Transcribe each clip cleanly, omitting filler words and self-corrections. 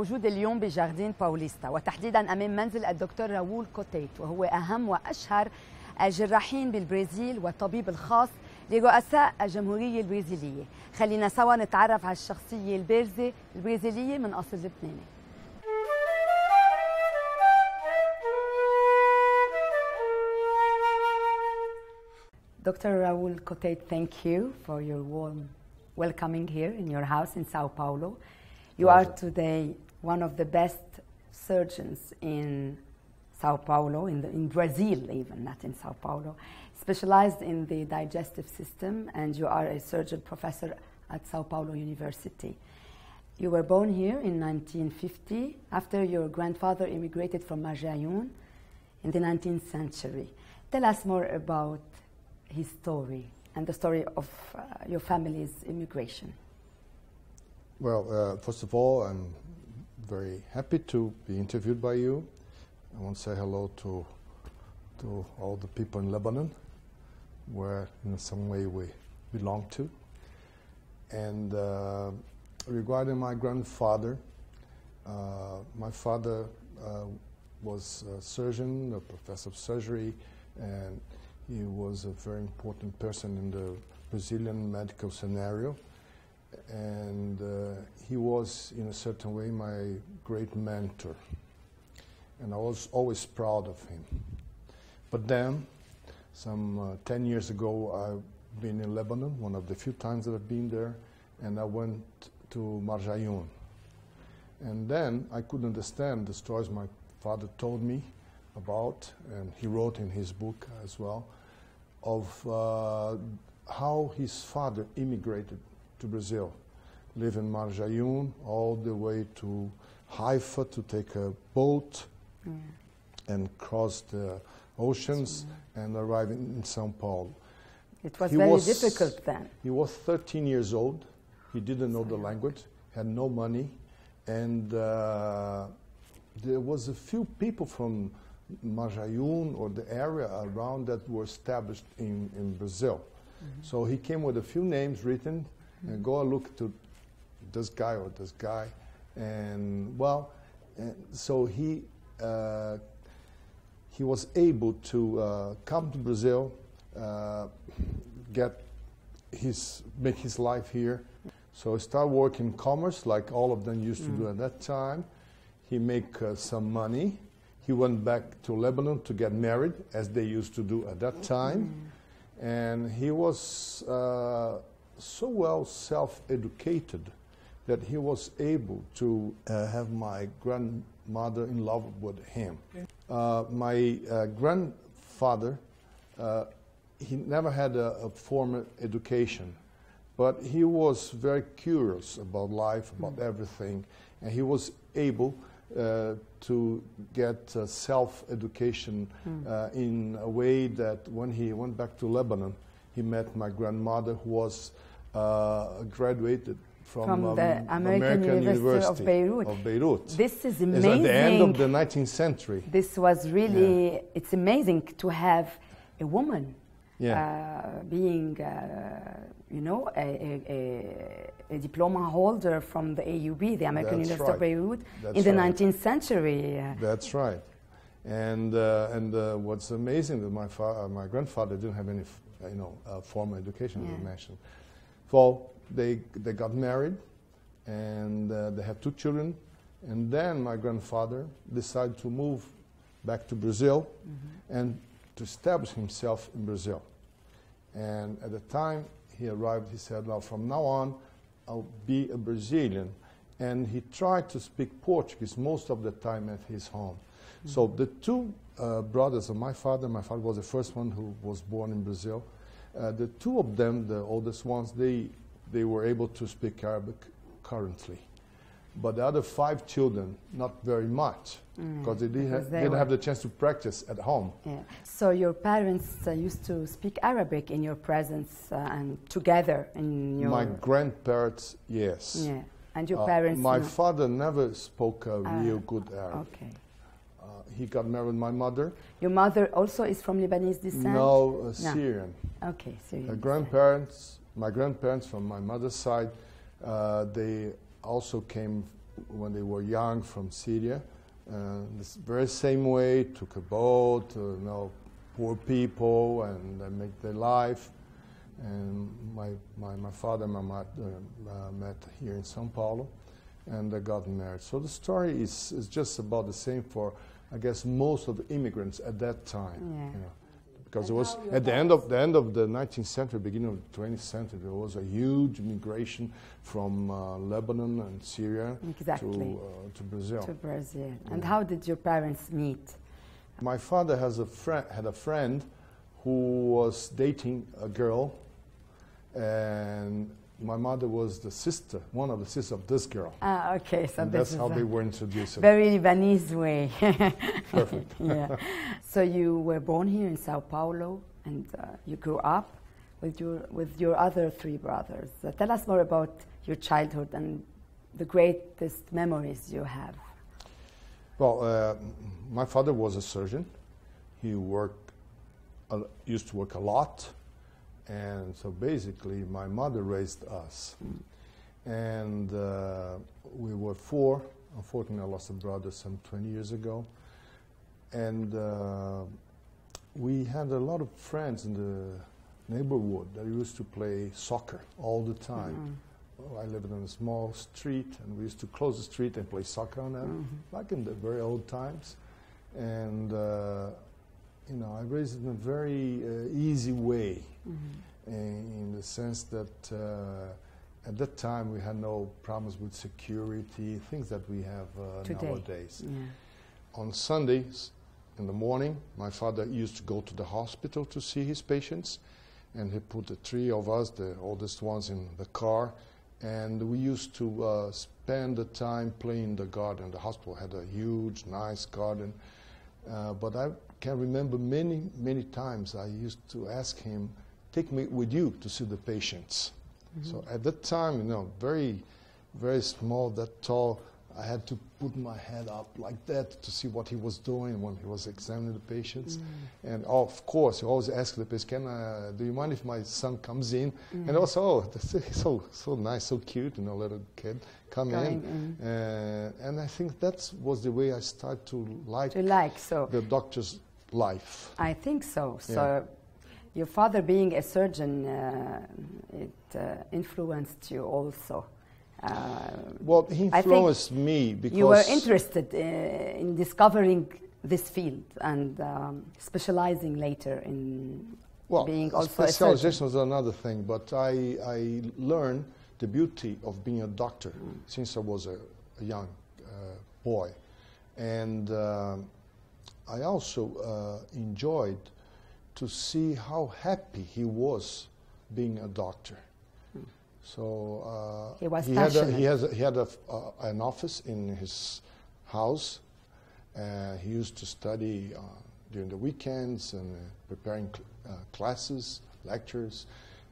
موجود اليوم بجاردين باوليستا وتحديدا أمام منزل الدكتور راؤول كوتيت، وهو أهم وأشهر الجراحين بالبرازيل والطبيب الخاص لرؤساء الجمهورية البرازيلية. خلينا سوا نتعرف على الشخصية البارزة البرازيلية من أصل لبناني. Dr. Raul Cotait, thank you for your warm welcoming here in your house in Sao Paulo. You are today one of the best surgeons in Sao Paulo, in Brazil even, not in Sao Paulo, specialized in the digestive system, and you are a surgeon professor at Sao Paulo University. You were born here in 1950 after your grandfather immigrated from Marjayoun in the 19th century. Tell us more about his story and the story of your family's immigration. Well, first of all, I'm very happy to be interviewed by you. I want to say hello to all the people in Lebanon, where in some way we belong to. And regarding my grandfather, my father was a surgeon, a professor of surgery, and he was a very important person in the Brazilian medical scenario. And he was, in a certain way, my great mentor. And I was always proud of him. But then, some 10 years ago, I've been in Lebanon, one of the few times that I've been there, and I went to Marjayoun. And then I could understand the stories my father told me about, and he wrote in his book as well, of how his father immigrated to Brazil, live in Marjayoun, all the way to Haifa to take a boat and cross the oceans and arrive in São Paulo. It was very difficult then. He was 13 years old. He didn't know the language, had no money, and there was a few people from Marjayoun or the area around that were established in Brazil. So he came with a few names written, and go and look to this guy or this guy, and well, so he was able to come to Brazil, make his life here. So he started working commerce like all of them used to do at that time. He make some money. He went back to Lebanon to get married, as they used to do at that time. And he was so well self-educated that he was able to have my grandmother in love with him. My grandfather, he never had a formal education, but he was very curious about life, about everything, and he was able to get self-education in a way that when he went back to Lebanon, he met my grandmother, who was graduated from the American University of Beirut. This is amazing. It's at the end of the 19th century. This was really, it's amazing to have a woman being, you know, a diploma holder from the AUB, the American University of Beirut, in the 19th century. That's right. And what's amazing that my grandfather didn't have any, formal education, as I mentioned. So they got married, and they had 2 children. And then my grandfather decided to move back to Brazil and to establish himself in Brazil. And at the time he arrived, he said, well, from now on, I'll be a Brazilian. And he tried to speak Portuguese most of the time at his home. So the 2 brothers of my father was the first one who was born in Brazil. The 2 of them, the oldest ones, they were able to speak Arabic currently. But the other 5 children, not very much, because they didn't have the chance to practice at home. Yeah. So your parents used to speak Arabic in your presence and together in your... My grandparents, yes. Yeah. And your parents? My father never spoke real good Arabic. Okay. He got married with my mother. Your mother also is from Lebanese descent? No, Syrian. Okay, Syrian. My grandparents from my mother's side, they also came when they were young from Syria. This very same way, took a boat, poor people, and make their life. And my father and my mother met here in São Paulo, and they got married. So the story is just about the same for, I guess, most of the immigrants at that time. Yeah. You know, because it was at the end of the 19th century, beginning of the 20th century, there was a huge migration from Lebanon and Syria to Brazil. To Brazil. And how did your parents meet? My father had a friend who was dating a girl, and my mother was the sister, one of the sisters of this girl. Ah, okay. So and that's how they were introduced. Very Lebanese way. Perfect. Yeah. So you were born here in Sao Paulo, and you grew up with your other three brothers. Tell us more about your childhood and the greatest memories you have. Well, my father was a surgeon. He used to work a lot. And so basically, my mother raised us. And we were four. Unfortunately, I lost a brother some 20 years ago. And we had a lot of friends in the neighborhood that used to play soccer all the time. Well, I lived on a small street, and we used to close the street and play soccer on them, like in the very old times. And I raised in a very easy way, in the sense that at that time we had no problems with security, things that we have nowadays. Yeah. On Sundays in the morning, my father used to go to the hospital to see his patients, and he put the three of us, the oldest ones, in the car, and we used to spend the time playing in the garden. The hospital had a huge, nice garden, but I can remember many times I used to ask him, take me with you to see the patients. So at that time, very, very small, that tall, I had to put my head up like that to see what he was doing when he was examining the patients. And of course, he always asked the patient, do you mind if my son comes in? And also, that's so nice, so cute, little kid, come in. And I think that was the way I started to like the doctor's life. I think so. Yeah. So your father being a surgeon, it influenced you also. Well, he influenced me because you were interested in discovering this field and specializing later in being also a surgeon. Specialization was another thing, but I learned the beauty of being a doctor since I was a young boy. And I also enjoyed to see how happy he was being a doctor. So he was passionate. He had an office in his house. He used to study during the weekends and preparing classes, lectures,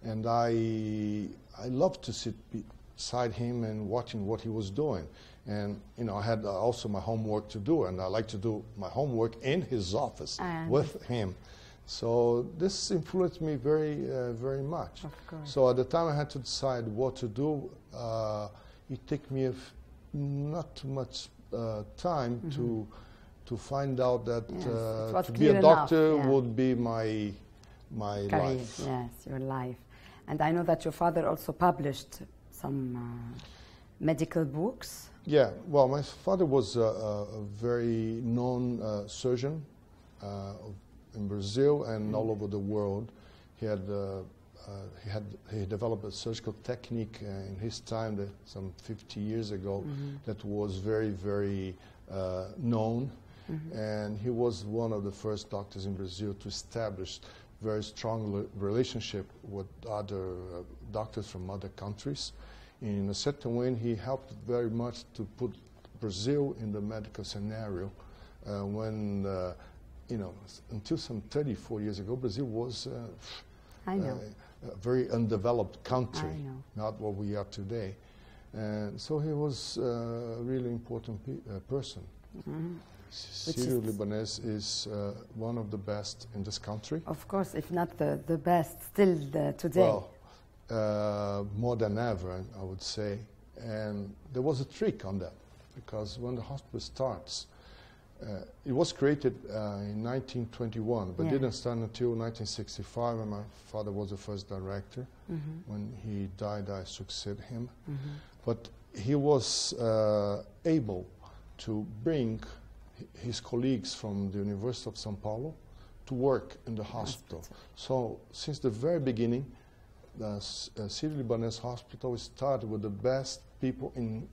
and I loved to sit beside him and watching what he was doing. And I had also my homework to do, and I like to do my homework in his office with him. So this influenced me very, very much. Of course. So at the time I had to decide what to do. It took me not too much time to find out that to be a doctor would be my career, life. Yes, your life. And I know that your father also published some medical books. Yeah, well, my father was a very known surgeon in Brazil and all over the world. He developed a surgical technique in his time, some 50 years ago, that was very, very known. And he was one of the first doctors in Brazil to establish very strong relationship with other doctors from other countries. In a certain way, he helped very much to put Brazil in the medical scenario when until some 34 years ago, Brazil was a very undeveloped country, not what we are today. And so he was a really important person. Syrio-Lebanes is one of the best in this country. Of course, if not the best, still today. Well, more than ever, I would say. And there was a trick on that. because when the hospital starts, it was created in 1921, but didn't start until 1965 when my father was the first director. When he died, I succeeded him. But he was able to bring his colleagues from the University of São Paulo to work in the hospital. So since the very beginning, the Syrio-Lebanes hospital started with the best people in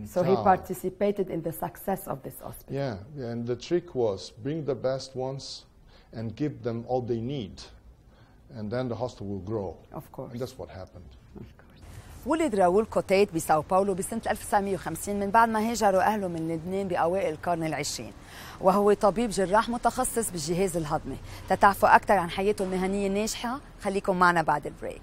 So town. he participated in the success of this hospital. Yeah, and the trick was bring the best ones and give them all they need, and then the hospital will grow. Of course. And that's what happened. Of course. ولد راؤول كوتيت بساو باولو بسنة 1950 من بعد ما هاجروا أهله من لبنان بأوائل القرن العشرين، وهو طبيب جراح متخصص بالجهاز الهضمي. تتعرفوا أكثر عن حياته المهنية الناجحة خليكم معنا بعد البريك.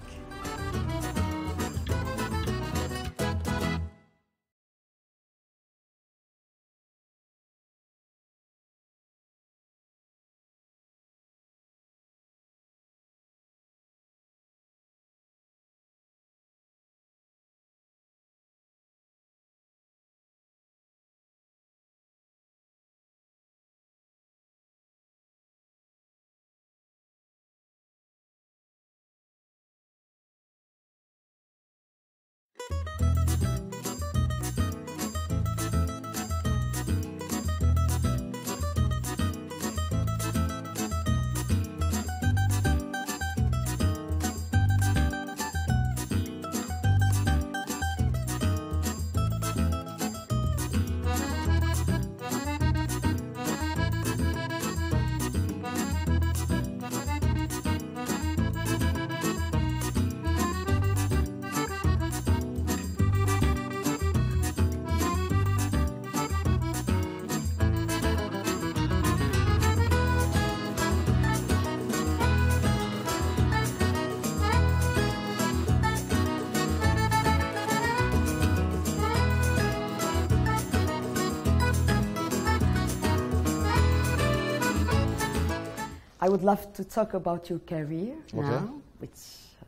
I would love to talk about your career now, which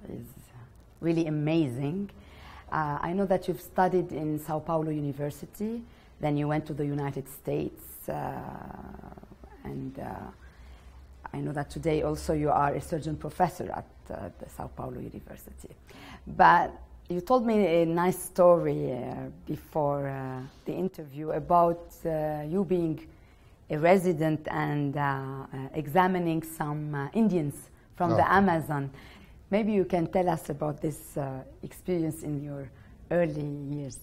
is really amazing. I know that you've studied in Sao Paulo University, then you went to the United States, and I know that today also you are a surgeon professor at the Sao Paulo University. But you told me a nice story before the interview about you being a resident and examining some Indians from the Amazon. Maybe you can tell us about this experience in your early years.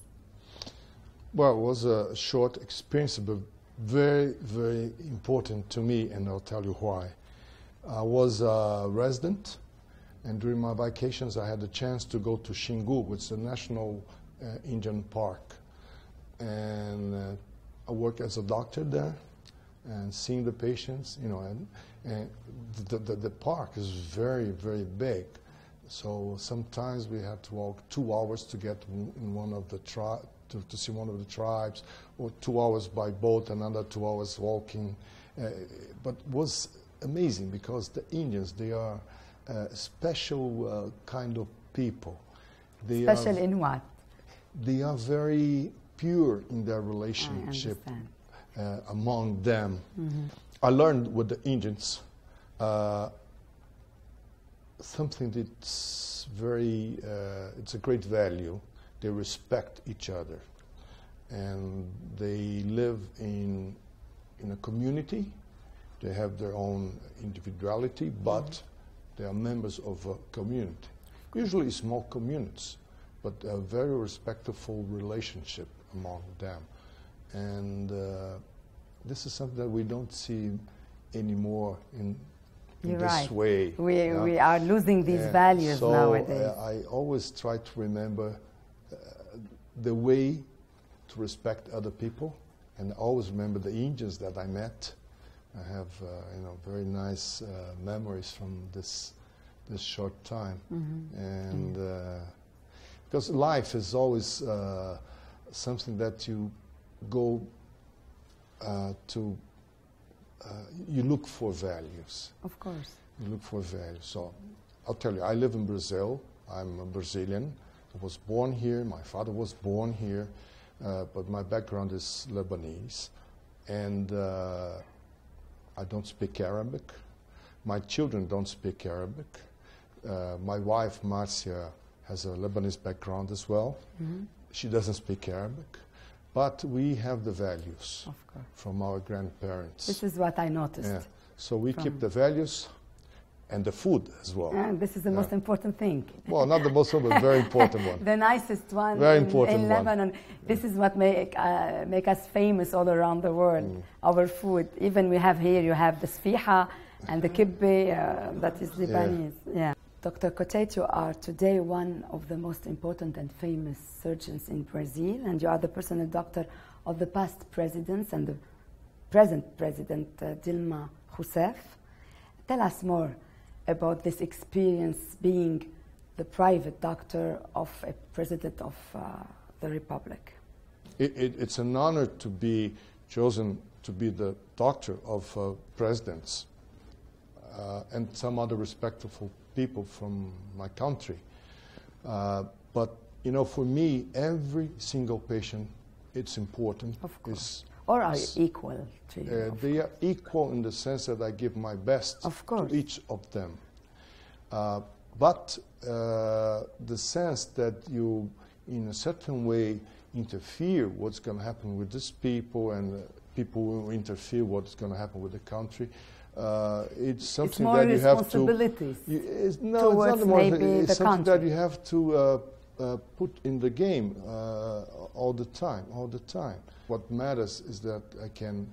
Well, it was a short experience, but very, very important to me, and I'll tell you why. I was a resident, and during my vacations I had the chance to go to Xingu, which is a national Indian park. And I worked as a doctor there, and seeing the patients, you know, and the park is very, very big. So sometimes we had to walk 2 hours to get in one of the to see one of the tribes, or 2 hours by boat, another 2 hours walking. But it was amazing because the Indians, they are a special kind of people. Special in what? They are very pure in their relationship among them. I learned with the Indians something that's very, it's a great value. They respect each other, and they live in a community. They have their own individuality, but they are members of a community. Usually small communities, but a very respectful relationship among them. And this is something that we don't see anymore in this way. We are losing these values nowadays. I always try to remember the way to respect other people, and I always remember the Indians that I met. I have very nice memories from this short time, and because life is always something that you go to. You look for values. Of course. You look for values. So I'll tell you, I live in Brazil. I'm a Brazilian. I was born here. My father was born here. but my background is Lebanese, and I don't speak Arabic. My children don't speak Arabic. My wife, Marcia, has a Lebanese background as well. Mm-hmm. She doesn't speak Arabic. But we have the values from our grandparents. This is what I noticed. Yeah. So we keep the values and the food as well. And this is the most important thing. Well, not the most important, but very important one. The nicest one very important in Lebanon. This is what make us famous all around the world, our food. Even we have here, you have the sfiha and the kibbeh, that is Lebanese. Yeah. Dr. Cotait, you are today one of the most important and famous surgeons in Brazil, and you are the personal doctor of the past presidents and the present president, Dilma Rousseff. Tell us more about this experience being the private doctor of a president of the Republic. It's an honor to be chosen to be the doctor of presidents and some other respectful people from my country. But, you know, for me, every single patient, it's important. Of course. Or are equal to you? They are equal in the sense that I give my best to each of them. But the sense that you, in a certain way, interfere what's going to happen with these people, and people will interfere what's going to happen with the country, it's something that you have to. It's something that you have to put in the game all the time. What matters is that I can,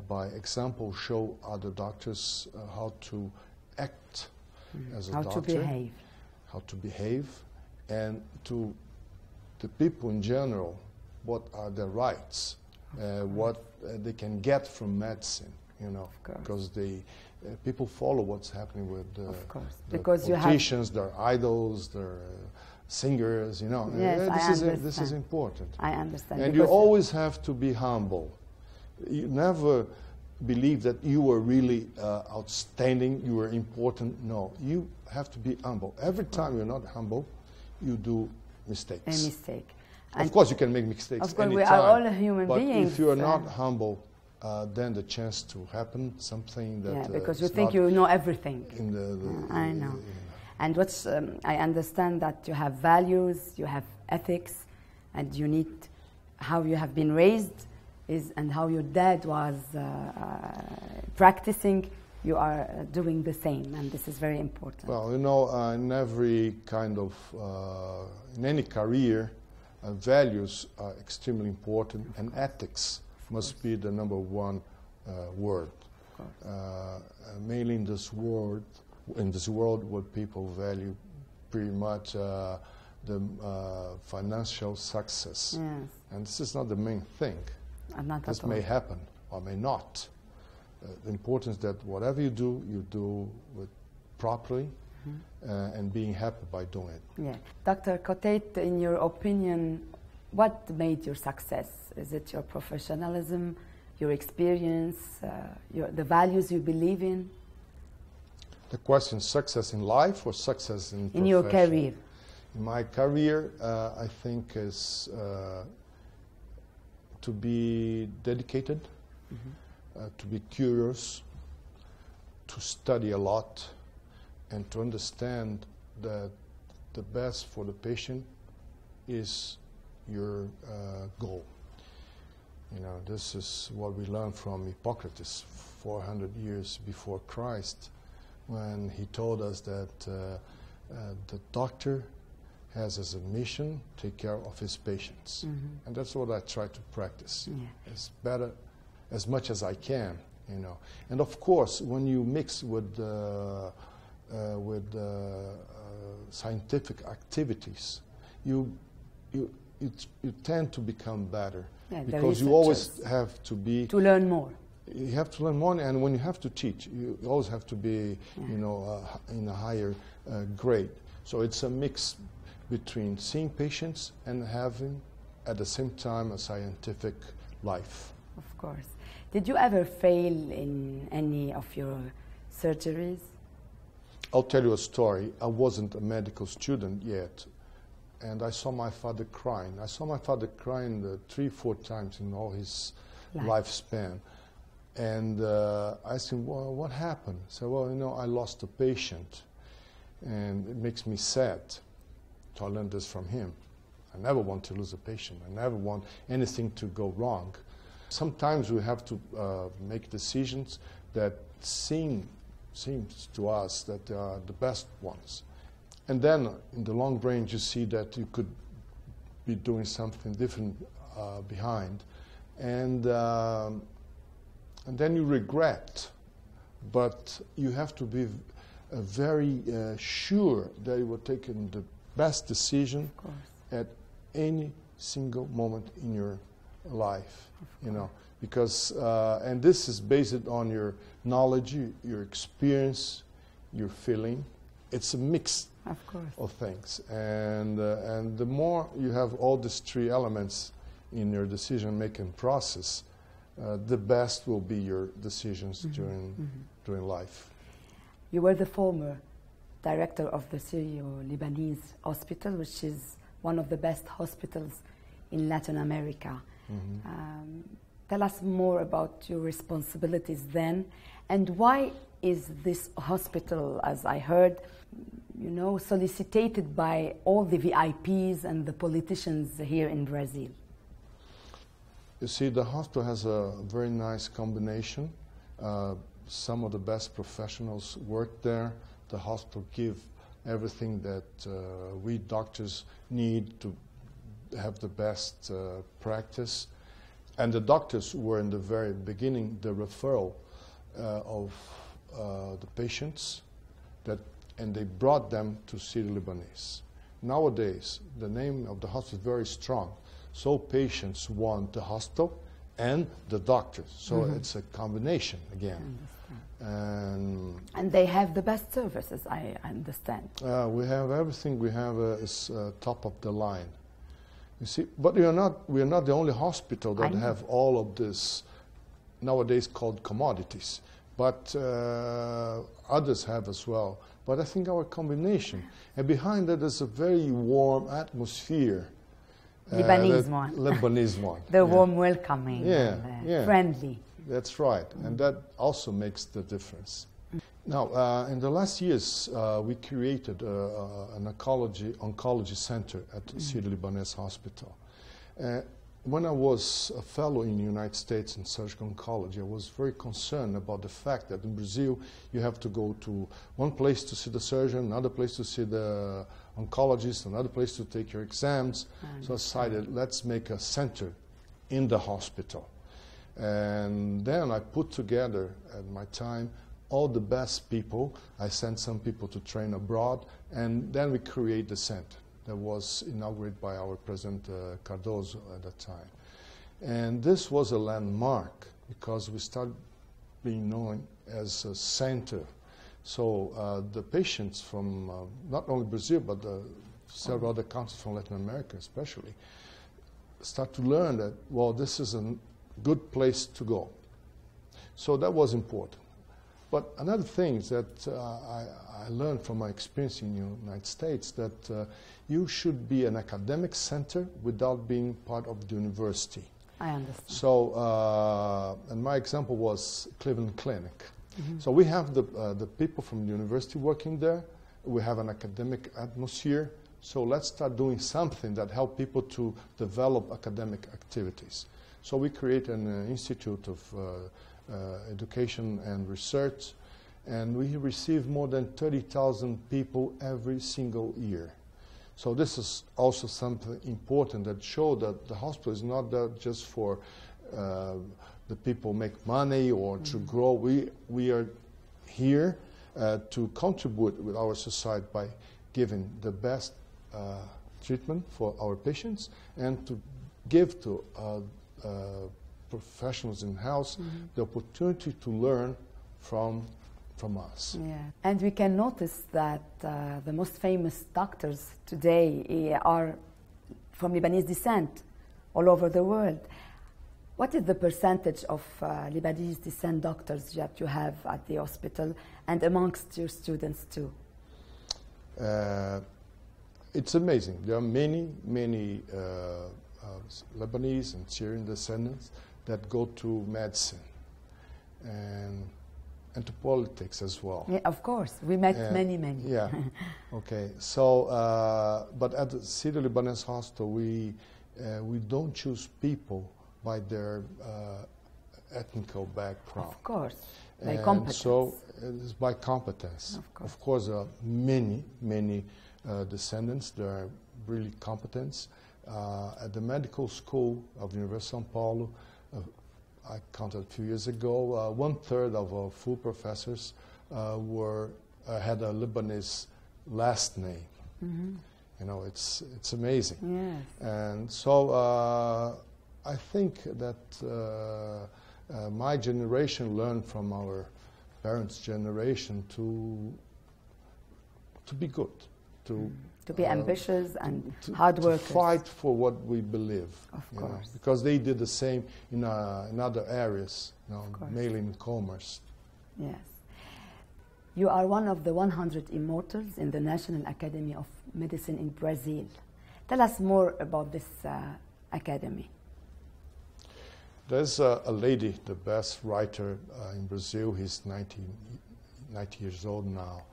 by example, show other doctors how to act as a doctor, how to behave, and to the people in general, what are their rights, what they can get from medicine. You know, because people follow what's happening with the politicians, their idols, their singers. You know, yes, this is important. I understand. And you always have to be humble. You never believe that you are really outstanding, you are important. No, you have to be humble. Every time you're not humble, you do mistakes. A mistake. Of course, you can make mistakes. Of course, anytime, we are all human beings. But if you are not humble, then the chance to happen something that because you think you know everything. I know. You know. And what's I understand that you have values, you have ethics, and you need how you have been raised and how your dad was practicing. You are doing the same, and this is very important. Well, you know, in every kind of in any career, values are extremely important, and ethics must be the number one word. Mainly in this world where people value pretty much the financial success. Yes. And this is not the main thing. This may happen or may not. The importance that whatever you do with properly and being happy by doing it. Yeah. Dr. Cotait, in your opinion, what made your success? Is it your professionalism, your experience, the values you believe in? The question, success in life or success in profession? In your career. In my career, I think is to be dedicated, to be curious, to study a lot, and to understand that the best for the patient is your goal. You know, this is what we learned from Hippocrates 400 years before Christ, when he told us that the doctor has as a mission to take care of his patients. And that's what I try to practice. As better, as much as I can, you know. And of course, when you mix with scientific activities, you tend to become better, because you always have to learn more. You have to learn more, and when you have to teach, you always have to be, you know, in a higher grade. So it's a mix between seeing patients and having, at the same time, a scientific life. Of course. Did you ever fail in any of your surgeries? I'll tell you a story. I wasn't a medical student yet, and I saw my father crying. I saw my father crying 3-4 times in all his lifespan. And I said, well, what happened? He said, well, you know, I lost a patient, and it makes me sad. So I learned this from him. I never want to lose a patient. I never want anything to go wrong. Sometimes we have to make decisions that seems to us that they are the best ones. And then in the long range, you see that you could be doing something different behind. And then you regret. But you have to be very sure that you were taking the best decision at any single moment in your life, you know, because, and this is based on your knowledge, your experience, your feeling. It's a mix of things. And the more you have all these 3 elements in your decision-making process, the best will be your decisions during life. You were the former director of the Syrio-Lebanes hospital, which is one of the best hospitals in Latin America. Tell us more about your responsibilities then, and why is this hospital, as I heard, you know, solicited by all the VIPs and the politicians here in Brazil? You see, the hospital has a very nice combination. Some of the best professionals work there. The hospital gives everything that we doctors need to have the best practice. And the doctors were in the very beginning the referral of the patients, and they brought them to Syrio-Lebanes. Nowadays, the name of the hospital is very strong. So patients want the hospital and the doctors. So it's a combination again. And they have the best services, I understand. We have everything we have is top of the line. You see, but we are not the only hospital that have all of this nowadays called commodities. But others have as well. But I think our combination, and behind that is a very warm atmosphere. Lebanese one. Lebanese one. The warm welcoming, friendly. That's right, and that also makes the difference. Now, in the last years, we created an oncology center at Syrio-Lebanes Hospital. When I was a fellow in the United States in surgical oncology, I was very concerned about the fact that in Brazil, you have to go to one place to see the surgeon, another place to see the oncologist, another place to take your exams. So I decided, let's make a center in the hospital. And then I put together, at my time, all the best people. I sent some people to train abroad, and then we create the center that was inaugurated by our President Cardoso at that time. And this was a landmark because we started being known as a center. So the patients from not only Brazil, but several other countries from Latin America especially, start to learn that, well, this is a good place to go. So that was important. But another thing is that I learned from my experience in the United States that you should be an academic center without being part of the university. I understand. So, and my example was Cleveland Clinic. So we have the people from the university working there. We have an academic atmosphere. So let's start doing something that help people to develop academic activities. So we create an institute of education and research, and we receive more than 30,000 people every single year. So this is also something important that shows that the hospital is not there just for the people make money or to grow. We are here to contribute with our society by giving the best treatment for our patients and to give to professionals in health the opportunity to learn from us. Yeah, and we can notice that the most famous doctors today are from Lebanese descent all over the world. What is the percentage of Lebanese descent doctors that you have at the hospital and amongst your students too? it's amazing. There are many, many Lebanese and Syrian descendants that go to medicine and to politics as well. Yeah, of course. We met many. Yeah. Okay. So, but at the Syrio-Lebanes Hospital, we don't choose people by their ethnical background. Of course. By and competence. So it's by competence. Of course, there are many descendants that are really competent. At the medical school of the University of São Paulo, I counted a few years ago, 1/3 of our full professors had a Lebanese last name. Mm-hmm. You know, it's amazing. Yes. And so I think that my generation learned from our parents' generation to be good, to be ambitious and hard workers. To fight for what we believe. Of course. Know, because they did the same in other areas, you know, mainly in commerce. Yes. You are one of the 100 immortals in the National Academy of Medicine in Brazil. Tell us more about this academy. There's a lady, the best writer in Brazil. He's 90 years old now,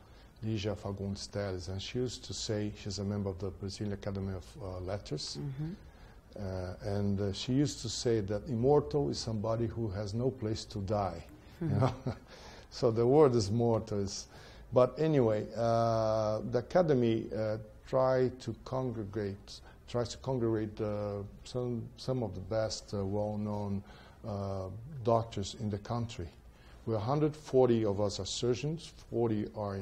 Lígia Fagundes Teles, and she used to say, she's a member of the Brazilian Academy of Letters, and she used to say that immortal is somebody who has no place to die. You know? So the word is mortal. But anyway, the Academy tries to congregate some of the best well-known doctors in the country. We're 140 of us are surgeons, 40 are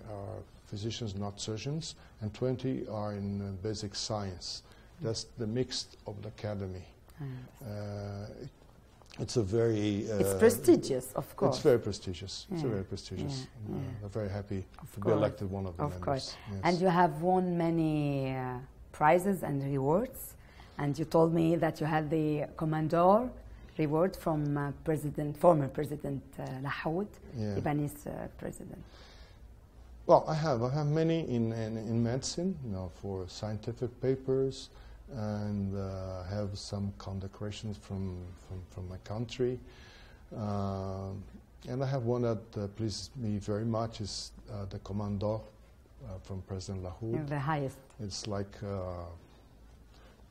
are physicians, not surgeons, and 20 are in basic science. That's the mix of the academy. It's a very... it's prestigious, of course. It's very prestigious. It's very prestigious. I'm very happy to be elected one of the members. Of course. Yes. And you have won many prizes and rewards. And you told me that you had the Commandor reward from former President Lahoud, Lebanese president. Well, I have many in medicine, you know, for scientific papers, and have some condecorations from my country. And I have one that pleases me very much, is the Commandor from President Lahoud. The highest. It's like,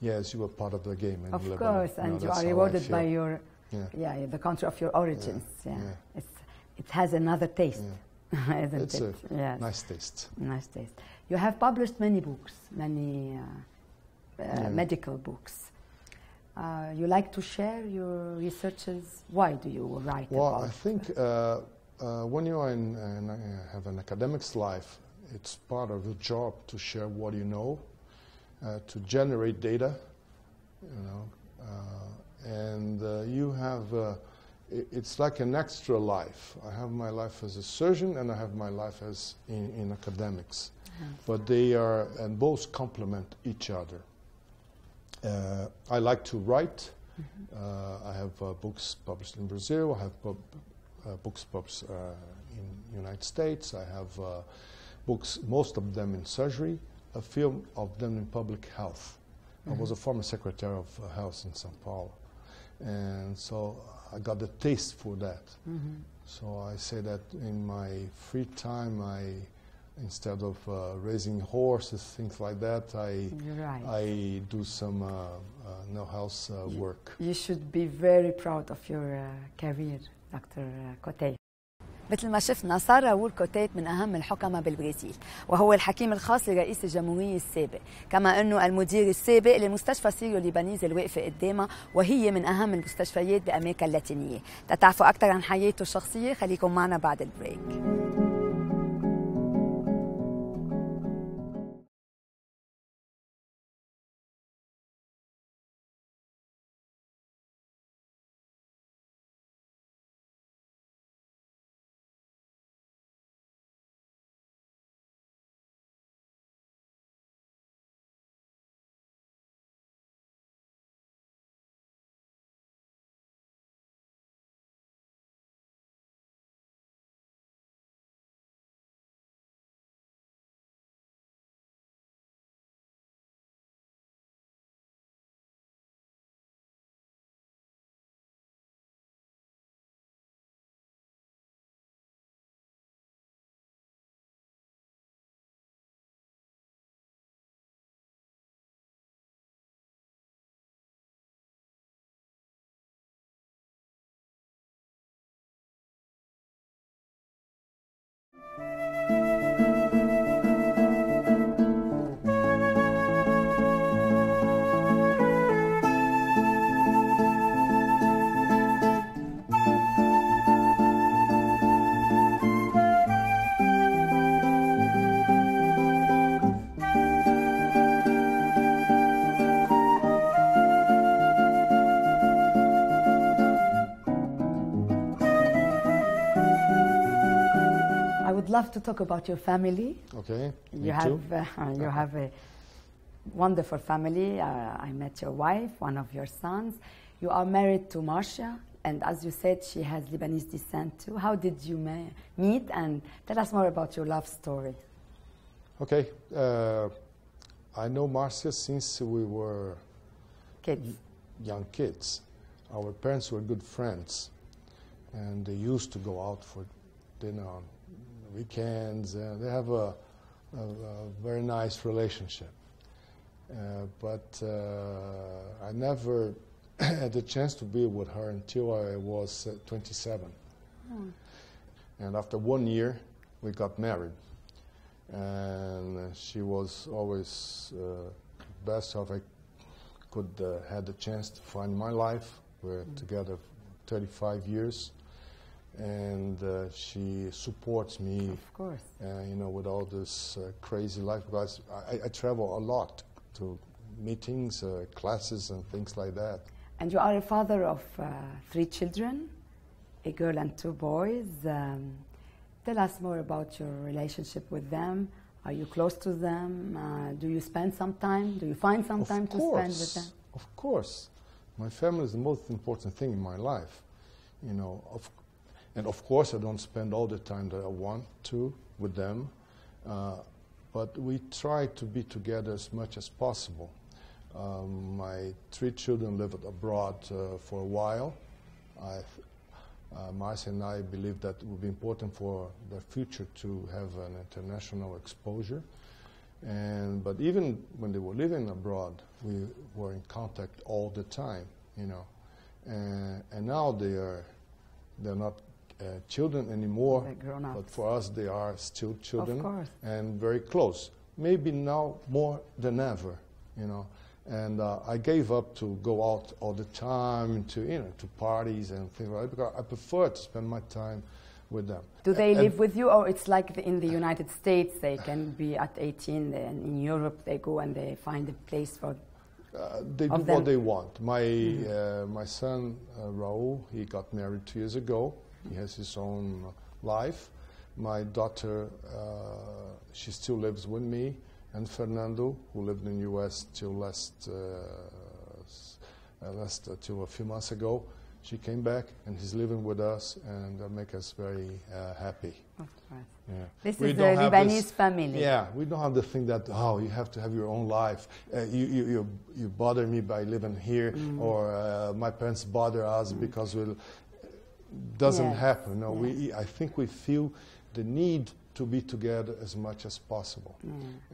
yes, you were part of the game in Lebanon. Of course, and you are rewarded by your, the country of your origins. It has another taste. Isn't it's it? A nice taste. Nice taste. You have published many books, many medical books. You like to share your researches? Why do you write about? Well, I think when you are have an academic's life, it's part of your job to share what you know, to generate data, you know, and you have. It's like an extra life. I have my life as a surgeon, and I have my life as in academics. But they are, and both complement each other. I like to write. I have books published in Brazil. I have books published in the United States. I have books, most of them in surgery, a few of them in public health. I was a former secretary of health in São Paulo. And so I got the taste for that. So I say that in my free time, instead of raising horses, things like that, I do some health work. You should be very proud of your career, Dr. Cotait. مثل ما شفنا صار راؤول كوتيت من أهم الحكماء بالبرازيل، وهو الحكيم الخاص لرئيس الجمهورية السابق، كما أنه المدير السابق لمستشفى سيريو ليبانيز الواقفة قدامها، وهي من أهم المستشفيات بأمريكا اللاتينية. تتعرفوا أكثر عن حياته الشخصية خليكم معنا بعد البريك. love to talk about your family. Okay. You have a wonderful family. I met your wife, one of your sons. You are married to Marcia, and as you said, she has Lebanese descent too. How did you meet? And tell us more about your love story. Okay. I know Marcia since we were young kids. Our parents were good friends, and they used to go out for dinner on weekends. They have a very nice relationship. But I never had the chance to be with her until I was 27. Mm. And after 1 year, we got married. And she was always best if I could had the chance to find my life. We're together 35 years. And she supports me, of course, you know, with all this crazy life, because I travel a lot to meetings, classes, and things like that. And you are a father of 3 children, a girl and 2 boys. Tell us more about your relationship with them. Are you close to them? Do you spend some time? Do you find some time to spend with them? Of course. My family is the most important thing in my life. You know, and of course I don't spend all the time that I want to with them. But we try to be together as much as possible. My 3 children lived abroad for a while. Marcia and I believe that it would be important for their future to have an international exposure. But even when they were living abroad, we were in contact all the time, you know. And now they're not children anymore, but for us they are still children, of course, and very close. Maybe now more than ever, you know. And I gave up to go out all the time to, you know, to parties and things like that, because I prefer to spend my time with them. Do they live with you, or it's like in the United States they can be at 18, and in Europe they go and they find a place for they do what they want. My son Raul, he got married 2 years ago. He has his own life. My daughter, she still lives with me. And Fernando, who lived in the U.S. till till a few months ago, she came back and he's living with us, and that makes us very happy. Of course. Yeah. This is the Lebanese family. Yeah, we don't have the thing that, oh, you have to have your own life. You bother me by living here, or my parents bother us because it doesn't happen. No, I think we feel the need to be together as much as possible.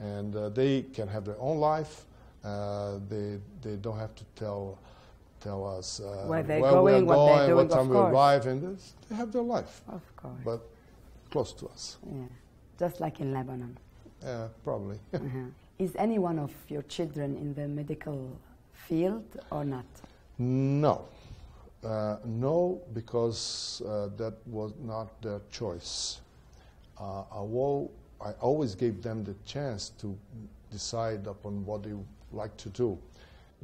And they can have their own life. They don't have to tell us where they're going, what they're doing, what time we arrive, and they have their life. Of course. But close to us. Yeah, just like in Lebanon. Probably. Is any one of your children in the medical field or not? No. No, because that was not their choice. I always gave them the chance to decide upon what they like to do.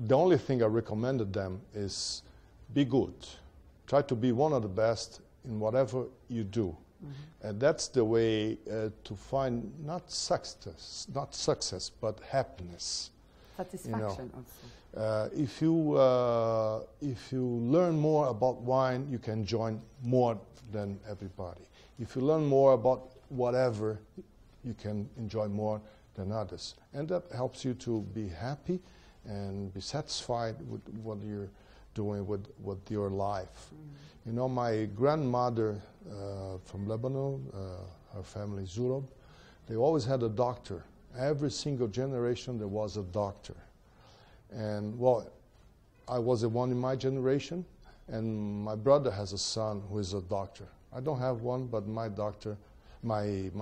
The only thing I recommended them is be good. Try to be one of the best in whatever you do. And that's the way to find not success, but happiness. Satisfaction, you know. If you learn more about wine, you can enjoy more than everybody. If you learn more about whatever, you can enjoy more than others. And that helps you to be happy and be satisfied with what you're doing with your life. You know, my grandmother from Lebanon, her family Zurab, they always had a doctor. Every single generation there was a doctor. And well, I was the one in my generation, and my brother has a son who is a doctor. I don't have one, but my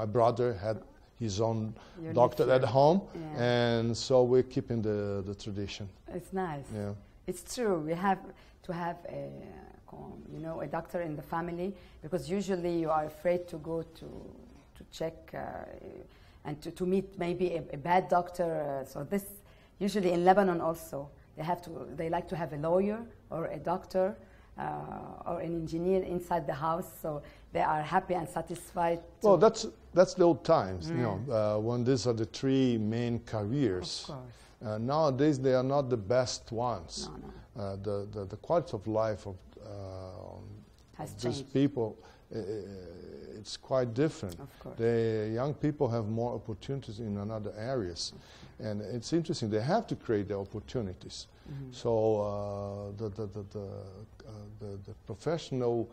brother had his own doctor at home, and so we're keeping the tradition. It's nice. Yeah. It's true. We have to have a doctor in the family, because usually you are afraid to go to check and to meet maybe a bad doctor. So this usually in Lebanon also they like to have a lawyer or a doctor or an engineer inside the house, so they are happy and satisfied. Well, that's the old times, you know, when these are the three main careers. Of course. Nowadays, they are not the best ones. No. The quality of life of these people, it's quite different. Of course. The young people have more opportunities in other areas. And it's interesting, they have to create the opportunities. So the professional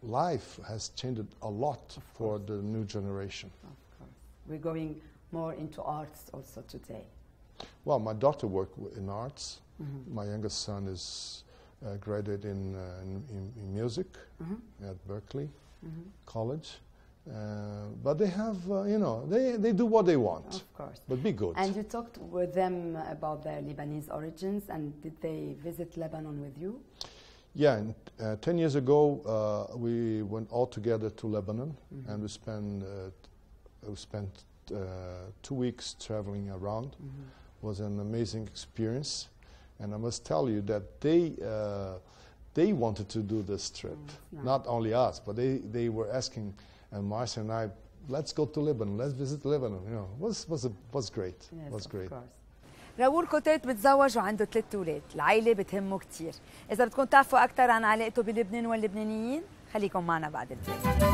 life has changed a lot for the new generation. Of course. We're going more into arts also today. Well, my daughter worked in arts. My youngest son is graduated in music at Berkeley College. But they have, you know, they do what they want. Of course. But be good. And you talked with them about their Lebanese origins, and did they visit Lebanon with you? Yeah, 10 years ago, we went all together to Lebanon, and we spent 2 weeks traveling around. It was an amazing experience, and I must tell you that they wanted to do this trip, not only us, but they were asking. And Marcia and I, let's go to Lebanon, let's visit Lebanon. You know, was great. Yes, was great. راؤول كوتيت متزوج وعنده 3 أولاد، العائلة بتهمه كتير. إذا بدكم تعرفوا أكثر عن علاقته بلبنان واللبنانيين، خليكم معنا بعد البريك.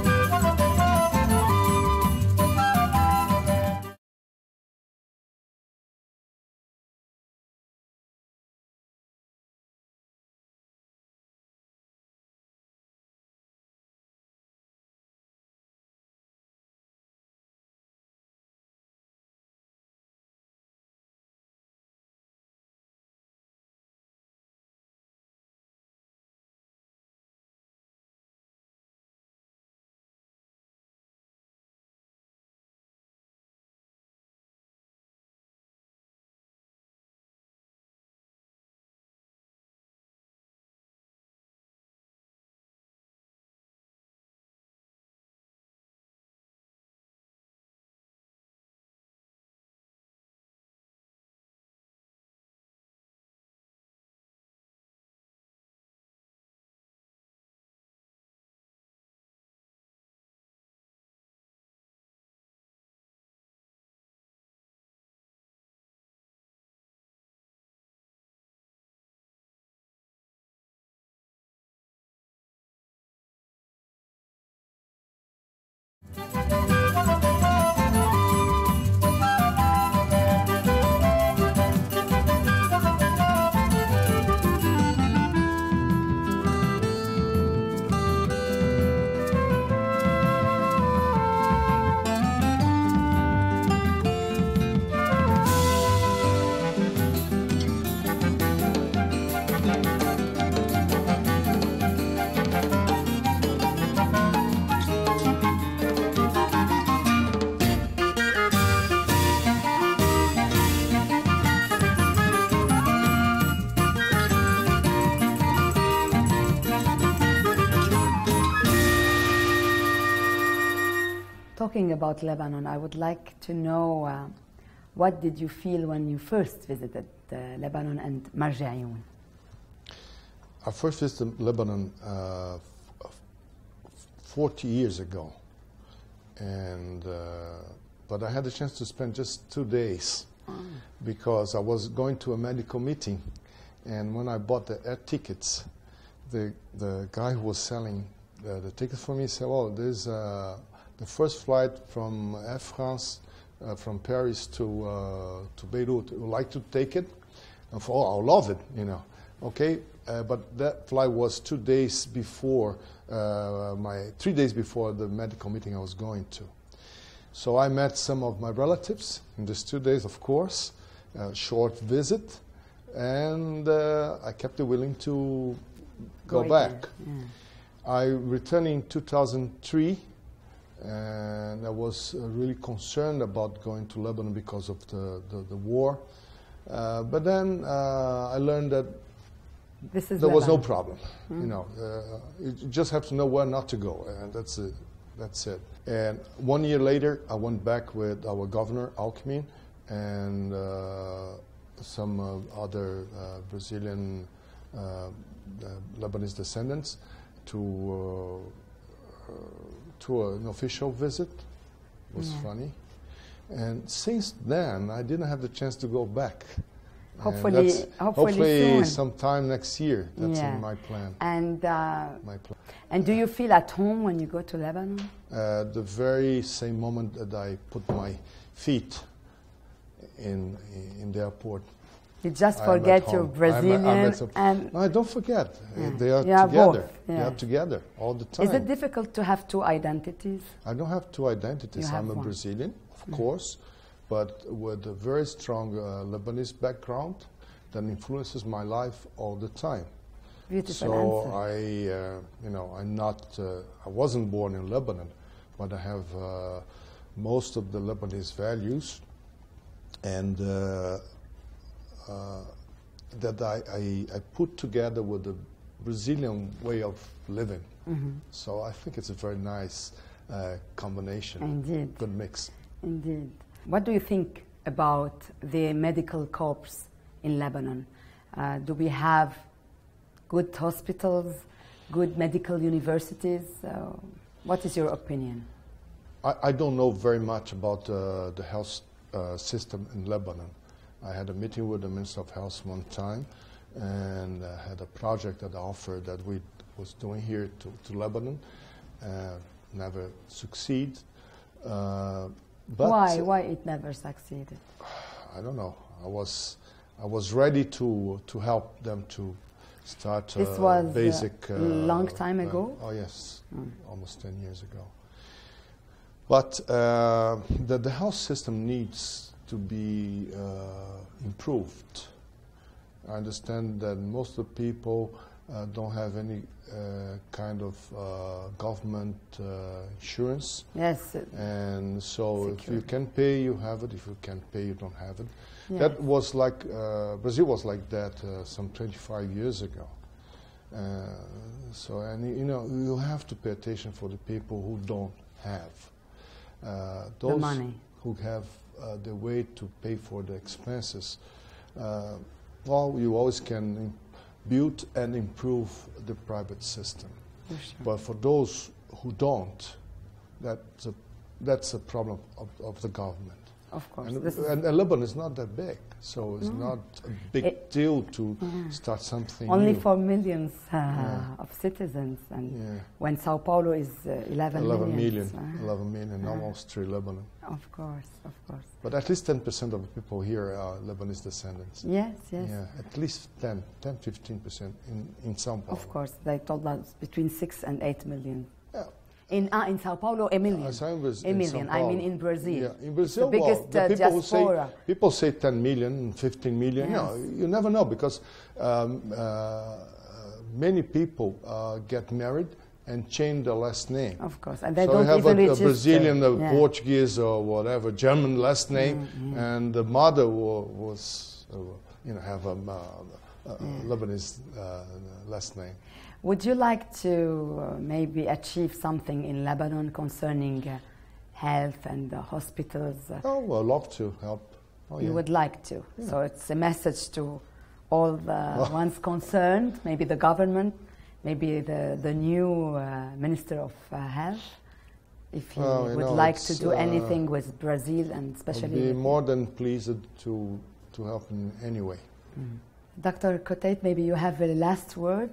Talking about Lebanon, I would like to know what did you feel when you first visited Lebanon and Marjayoun? I first visited Lebanon 40 years ago, and but I had the chance to spend just 2 days because I was going to a medical meeting, and when I bought the air tickets, the guy who was selling the tickets for me said, "Oh, there's the first flight from Air France from Paris to Beirut. Would you like to take it?" And for, "Oh, I'll love it, you know." Okay, but that flight was 2 days before 3 days before the medical meeting I was going to. So I met some of my relatives in these 2 days, of course, short visit, and I kept willing to go back. I returned in 2003, and I was really concerned about going to Lebanon because of the war. But then I learned that there was no problem. You know, you just have to know where not to go, and that's it. That's it. And 1 year later, I went back with our governor, Alckmin, and some other Brazilian Lebanese descendants to an official visit. It was funny. And since then, I didn't have the chance to go back. Hopefully sometime next year. That's in my plan. And do you feel at home when you go to Lebanon? The very same moment that I put my feet in the airport. You just forget your Brazilian and... No, I don't forget. They are together. Both. They are together all the time. Is it difficult to have two identities? I don't have two identities. I'm a one. Brazilian, of course, but with a very strong Lebanese background that influences my life all the time. Beautiful answer. I wasn't born in Lebanon, but I have most of the Lebanese values, and that I put together with the Brazilian way of living. So I think it's a very nice combination. Indeed. Good mix. Indeed. What do you think about the medical corps in Lebanon? Do we have good hospitals, good medical universities? What is your opinion? I don't know very much about the health system in Lebanon. I had a meeting with the Minister of Health one time and had a project that I offered that we was doing here to Lebanon. Never succeed. Why it never succeeded? I don't know. I was ready to help them to start this was basic. A long time ago? Oh yes, almost 10 years ago. But the health system needs to be improved. I understand that most of the people don't have any kind of government insurance. Yes. And so if you can pay, you have it. If you can't pay, you don't have it. Yes. That was like, Brazil was like that some 25 years ago. You have to pay attention for the people who don't have. Those the money. Who have the way to pay for the expenses, you always can build and improve the private system. Sure. But for those who don't, that's a problem of the government. Of course. And Lebanon is not that big, so it's not a big deal to start something only new. for millions of citizens, and when Sao Paulo is 11 million. 11 million, almost 3 Lebanon. Of course, of course. But at least 10% of the people here are Lebanese descendants. Yes, yes. Yeah, at least 10-15% in Sao Paulo. Of course, they told us between 6 and 8 million. Yeah. In Sao Paulo, a million. A million. I mean, in Brazil. Yeah, in Brazil, the biggest the people diaspora. People say 10 million, 15 million. Yes. You never know, because many people get married and change their last name. Of course, and they so don't you have even a register. Brazilian, Portuguese, or whatever German last name, and the mother was, have a Lebanese last name. Would you like to maybe achieve something in Lebanon concerning health and hospitals? Oh, I'd love to help. Oh, you would like to. Yeah. So it's a message to all the ones concerned, maybe the government, maybe the new Minister of Health, if he would like to do anything with Brazil, and especially... I'd be more than pleased to help in any way. Dr. Cotait, maybe you have a last word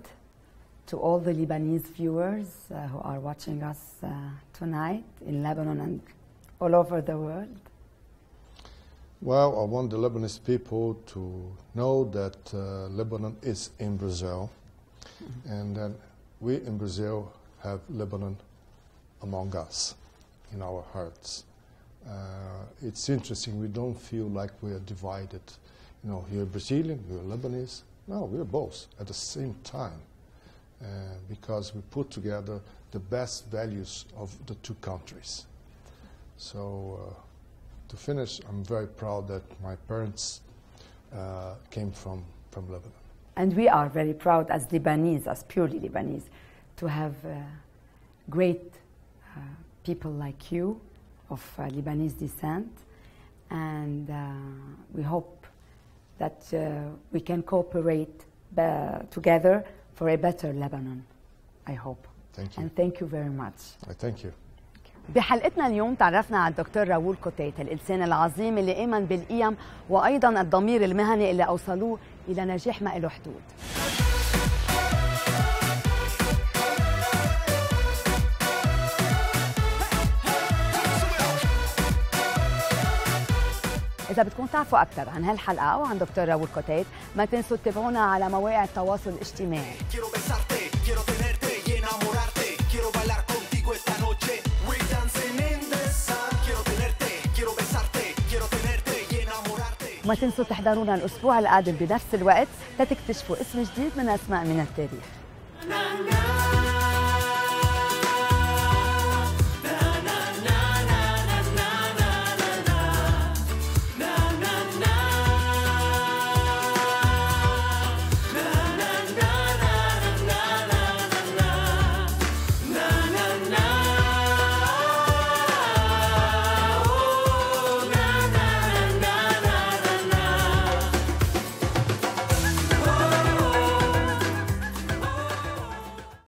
to all the Lebanese viewers who are watching us tonight in Lebanon and all over the world? Well, I want the Lebanese people to know that Lebanon is in Brazil, and that we in Brazil have Lebanon among us, in our hearts. It's interesting, we don't feel like we are divided. You're Brazilian, you're Lebanese. No, we're both at the same time. Because we put together the best values of the two countries. So to finish, I'm very proud that my parents came from Lebanon. And we are very proud as Lebanese, as purely Lebanese, to have great people like you of Lebanese descent. And we hope that we can cooperate together for a better Lebanon, I hope. Thank you. And thank you very much. I thank you. بحلقتنا اليوم تعرفنا على الدكتور راؤول كوتيت، الإنسان العظيم اللي آمن بالقيم وأيضا الضمير المهني اللي أوصلوه إلى نجاح ما له حدود. إذا بدكم تعرفوا أكثر عن هالحلقة أو عن دكتور راؤول كوتيت ما تنسوا تتابعونا على مواقع التواصل الاجتماعي. وما تنسوا تحضرونا الأسبوع القادم بنفس الوقت لتكتشفوا اسم جديد من أسماء من التاريخ.